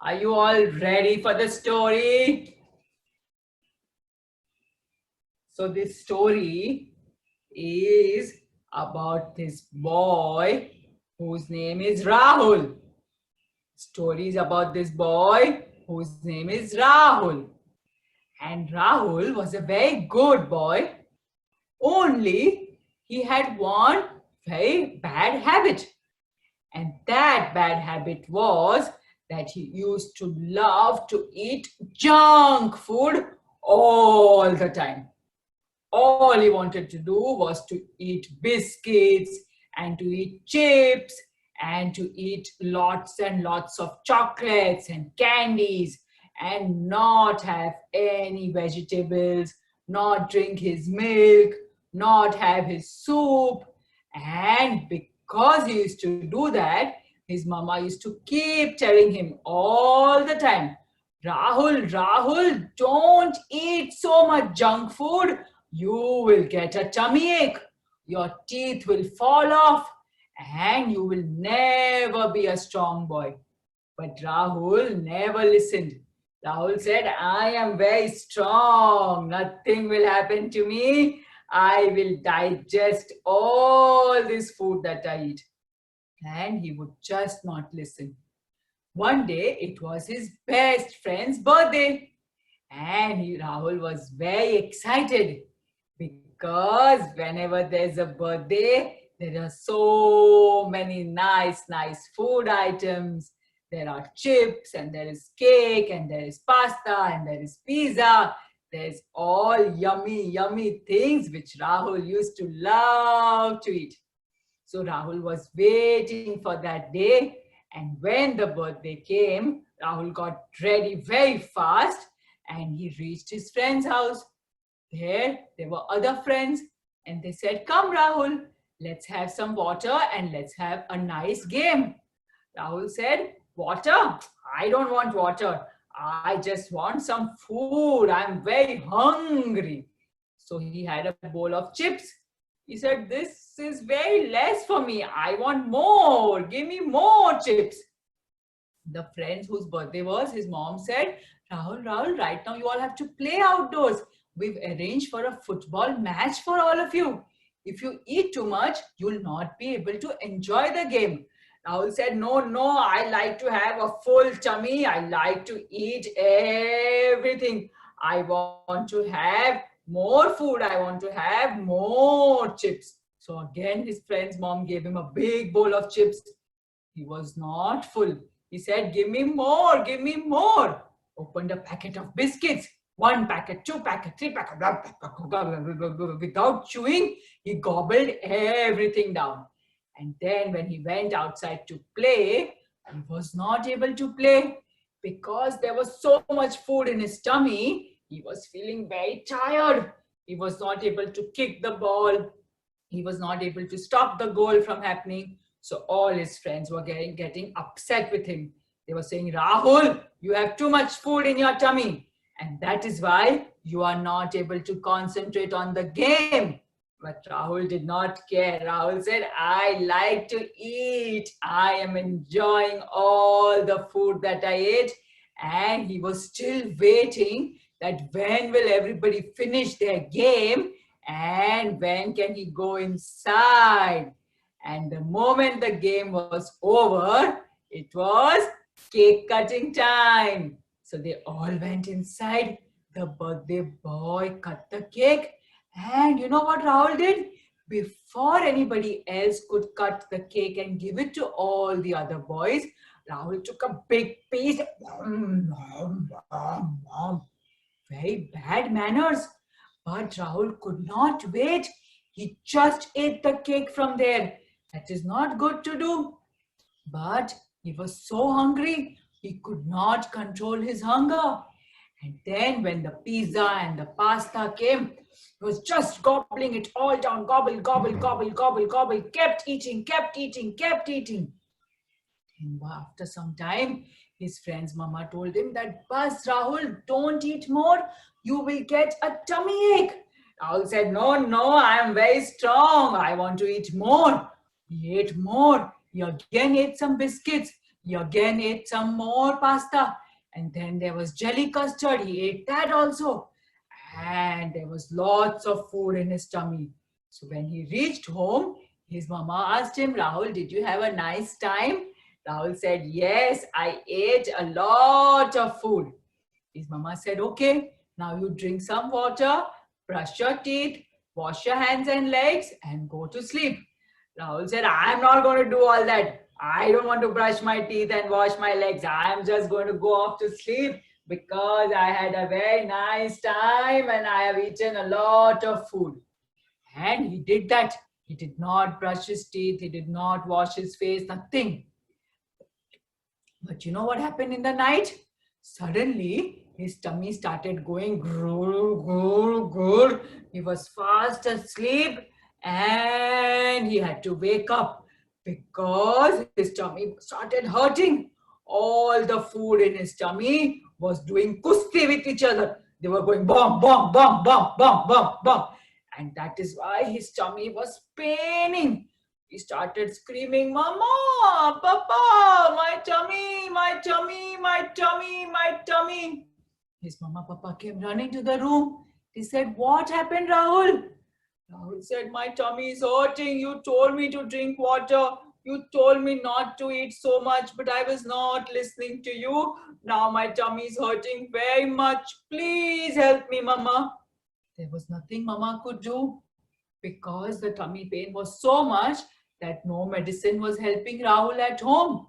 Are you all ready for the story? So this story is about this boy whose name is Rahul. Story is about this boy whose name is Rahul. And Rahul was a very good boy, only he had one very bad habit. And that bad habit was that he used to love to eat junk food all the time. All he wanted to do was to eat biscuits and to eat chips and to eat lots and lots of chocolates and candies and not have any vegetables, not drink his milk, not have his soup. And because he used to do that, his mama used to keep telling him all the time, Rahul, Rahul, don't eat so much junk food. You will get a tummy ache. Your teeth will fall off and you will never be a strong boy. But Rahul never listened. Rahul said, I am very strong. Nothing will happen to me. I will digest all this food that I eat. And he would just not listen. One day, it was his best friend's birthday. And Rahul was very excited because whenever there's a birthday, there are so many nice food items. There are chips and there is cake and there is pasta and there is pizza. There's all yummy things which Rahul used to love to eat. So Rahul was waiting for that day, and when the birthday came, Rahul got ready very fast and he reached his friend's house. There were other friends and they said, come Rahul, let's have some water and let's have a nice game. Rahul said, water? I don't want water. I just want some food. I'm very hungry. So he had a bowl of chips. He said, this is very less for me. I want more. Give me more chips. The friends whose birthday was, his mom said, Rahul, right now you all have to play outdoors. We've arranged for a football match for all of you. If you eat too much, you'll not be able to enjoy the game. Rahul said, no, I like to have a full tummy. I like to eat everything. I want to have more food. I want to have more chips. So again, his friend's mom gave him a big bowl of chips. He was not full. He said, give me more. Opened a packet of biscuits. 1 packet, 2 packet, 3 packet. Without chewing, he gobbled everything down. And then when he went outside to play, he was not able to play because there was so much food in his tummy. He was feeling very tired. He was not able to kick the ball. He was not able to stop the goal from happening. So all his friends were getting upset with him. They were saying, Rahul, you have too much food in your tummy. And that is why you are not able to concentrate on the game. But Rahul did not care. Rahul said, I like to eat. I am enjoying all the food that I ate. And he was still waiting that when will everybody finish their game and when can he go inside. And the moment the game was over, it was cake cutting time. So they all went inside. The birthday boy cut the cake. And you know what Rahul did? Before anybody else could cut the cake and give it to all the other boys, Rahul took a big piece. Very bad manners. But Rahul could not wait. He just ate the cake from there. That is not good to do. But he was so hungry, he could not control his hunger. And then when the pizza and the pasta came, he was just gobbling it all down. Gobble, gobble. Kept eating. And after some time, his friend's mama told him that, Bas, Rahul, don't eat more. You will get a tummy ache. Rahul said, no, I am very strong. I want to eat more. He ate more. He again ate some biscuits. He again ate some more pasta. And then there was jelly custard. He ate that also. And there was lots of food in his tummy. So when he reached home, his mama asked him, Rahul, did you have a nice time? Rahul said, yes, I ate a lot of food. His mama said, okay, now you drink some water, brush your teeth, wash your hands and legs, and go to sleep. Rahul said, I'm not going to do all that. I don't want to brush my teeth and wash my legs. I'm just going to go off to sleep because I had a very nice time and I have eaten a lot of food. And he did that. He did not brush his teeth. He did not wash his face, nothing. But you know what happened in the night? Suddenly, his tummy started going grrr, grrr, grrr. He was fast asleep and he had to wake up because his tummy started hurting. All the food in his tummy was doing kusti with each other. They were going bomb, bomb, bomb, bomb, bomb, bomb, bomb. And that is why his tummy was paining. He started screaming, Mama, Papa, my tummy, my tummy, my tummy, my tummy. His mama, Papa came running to the room. He said, what happened, Rahul? Rahul said, my tummy is hurting. You told me to drink water. You told me not to eat so much, but I was not listening to you. Now my tummy is hurting very much. Please help me, Mama. There was nothing Mama could do because the tummy pain was so much that no medicine was helping Rahul at home.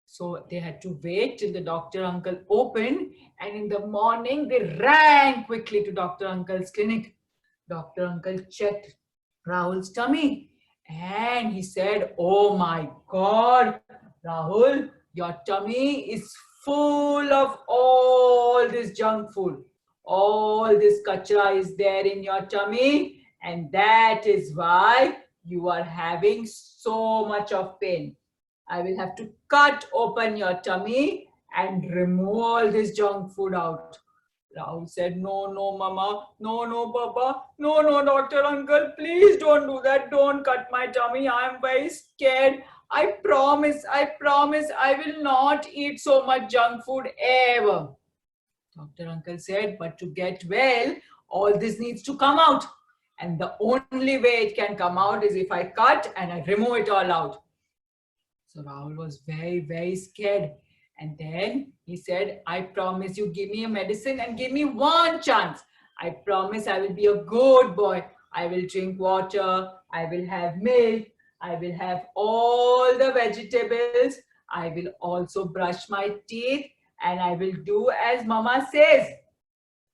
So they had to wait till the doctor uncle opened, and in the morning they ran quickly to Dr. Uncle's clinic. Dr. Uncle checked Rahul's tummy and he said, oh my God, Rahul, your tummy is full of all this junk food. All this kachra is there in your tummy, and that is why you are having so much of pain. I will have to cut open your tummy and remove all this junk food out. Rahul said, no, no, Mama, no, no, Papa, no, no, Doctor Uncle, please don't do that. Don't cut my tummy. I am very scared. I promise, I will not eat so much junk food ever. Dr. Uncle said, but to get well, all this needs to come out. And the only way it can come out is if I cut and I remove it all out. So Rahul was very, very scared. And then he said, I promise you, give me a medicine and give me one chance. I promise I will be a good boy. I will drink water. I will have milk. I will have all the vegetables. I will also brush my teeth and I will do as Mama says.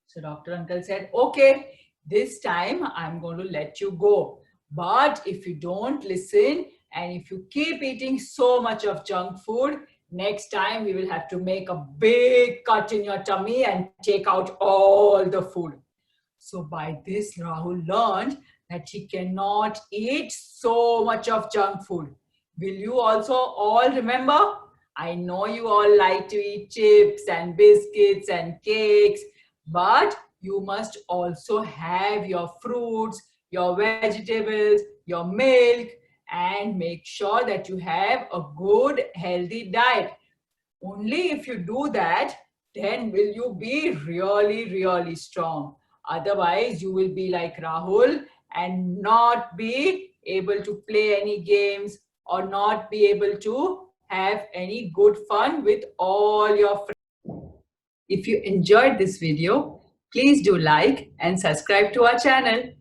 So Dr. Uncle said, okay, this time I'm going to let you go. But if you don't listen and if you keep eating so much of junk food, next time we will have to make a big cut in your tummy and take out all the food. So by this, Rahul learned that he cannot eat so much of junk food. Will you also all remember? I know you all like to eat chips and biscuits and cakes, but you must also have your fruits, your vegetables, your milk, and make sure that you have a good healthy diet. Only if you do that, then will you be really, really strong. Otherwise, you will be like Rahul and not be able to play any games or not be able to have any good fun with all your friends. If you enjoyed this video, please do like and subscribe to our channel.